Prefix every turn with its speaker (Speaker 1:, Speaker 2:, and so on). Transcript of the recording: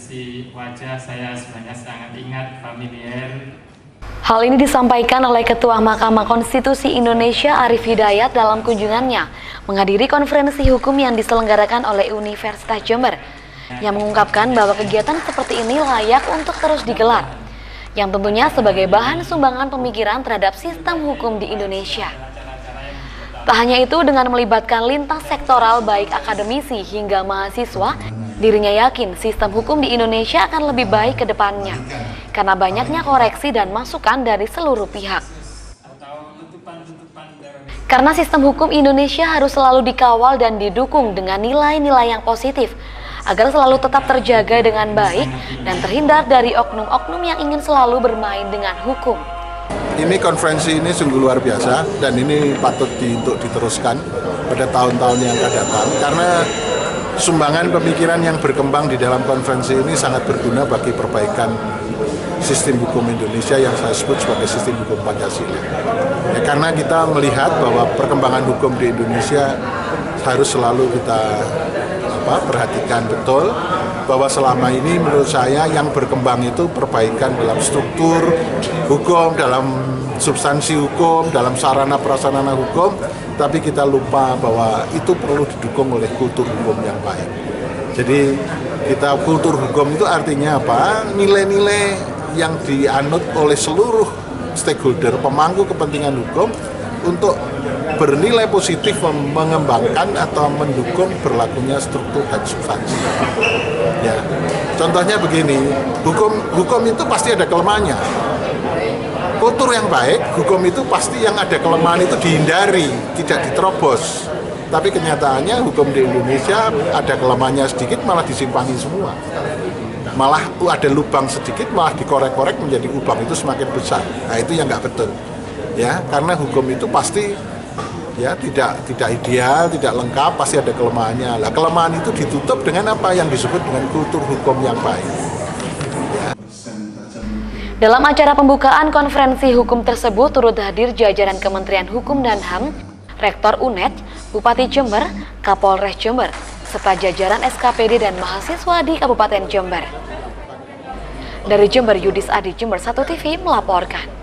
Speaker 1: kondisi wajah saya sebenarnya sangat ingat, familiar.
Speaker 2: Hal ini disampaikan oleh Ketua Mahkamah Konstitusi Indonesia Arief Hidayat dalam kunjungannya menghadiri konferensi hukum yang diselenggarakan oleh Universitas Jember, yang mengungkapkan bahwa kegiatan seperti ini layak untuk terus digelar, yang tentunya sebagai bahan sumbangan pemikiran terhadap sistem hukum di Indonesia. Tak hanya itu, dengan melibatkan lintas sektoral baik akademisi hingga mahasiswa, dirinya yakin sistem hukum di Indonesia akan lebih baik ke depannya, karena banyaknya koreksi dan masukan dari seluruh pihak. Karena sistem hukum Indonesia harus selalu dikawal dan didukung dengan nilai-nilai yang positif, agar selalu tetap terjaga dengan baik dan terhindar dari oknum-oknum yang ingin selalu bermain dengan hukum.
Speaker 3: Ini konferensi ini sungguh luar biasa dan ini patut untuk diteruskan pada tahun-tahun yang akan datang, karena sumbangan pemikiran yang berkembang di dalam konferensi ini sangat berguna bagi perbaikan sistem hukum Indonesia yang saya sebut sebagai sistem hukum Pancasila. Ya, karena kita melihat bahwa perkembangan hukum di Indonesia harus selalu kita perhatikan betul, bahwa selama ini menurut saya yang berkembang itu perbaikan dalam struktur hukum, dalam substansi hukum, dalam sarana prasarana hukum, tapi kita lupa bahwa itu perlu didukung oleh kultur hukum yang baik. Jadi kultur hukum itu artinya apa? Nilai-nilai yang dianut oleh seluruh stakeholder, pemangku kepentingan hukum, untuk bernilai positif mengembangkan atau mendukung berlakunya struktur dan substansi. Ya, contohnya begini, hukum itu pasti ada kelemahannya. Kultur yang baik, hukum itu pasti yang ada kelemahan itu dihindari, tidak diterobos. Tapi kenyataannya hukum di Indonesia ada kelemahannya sedikit malah disimpangi semua. Malah ada lubang sedikit malah dikorek-korek menjadi lubang itu semakin besar. Nah, itu yang nggak betul. Ya, karena hukum itu pasti ya tidak ideal, tidak lengkap, pasti ada kelemahannya. Nah, kelemahan itu ditutup dengan apa yang disebut dengan kultur hukum yang baik. Ya.
Speaker 2: Dalam acara pembukaan konferensi hukum tersebut turut hadir jajaran Kementerian Hukum dan HAM, Rektor UNED, Bupati Jember, Kapolres Jember, serta jajaran SKPD dan mahasiswa di Kabupaten Jember. Dari Jember, Yudis Adi, Jember 1 TV melaporkan.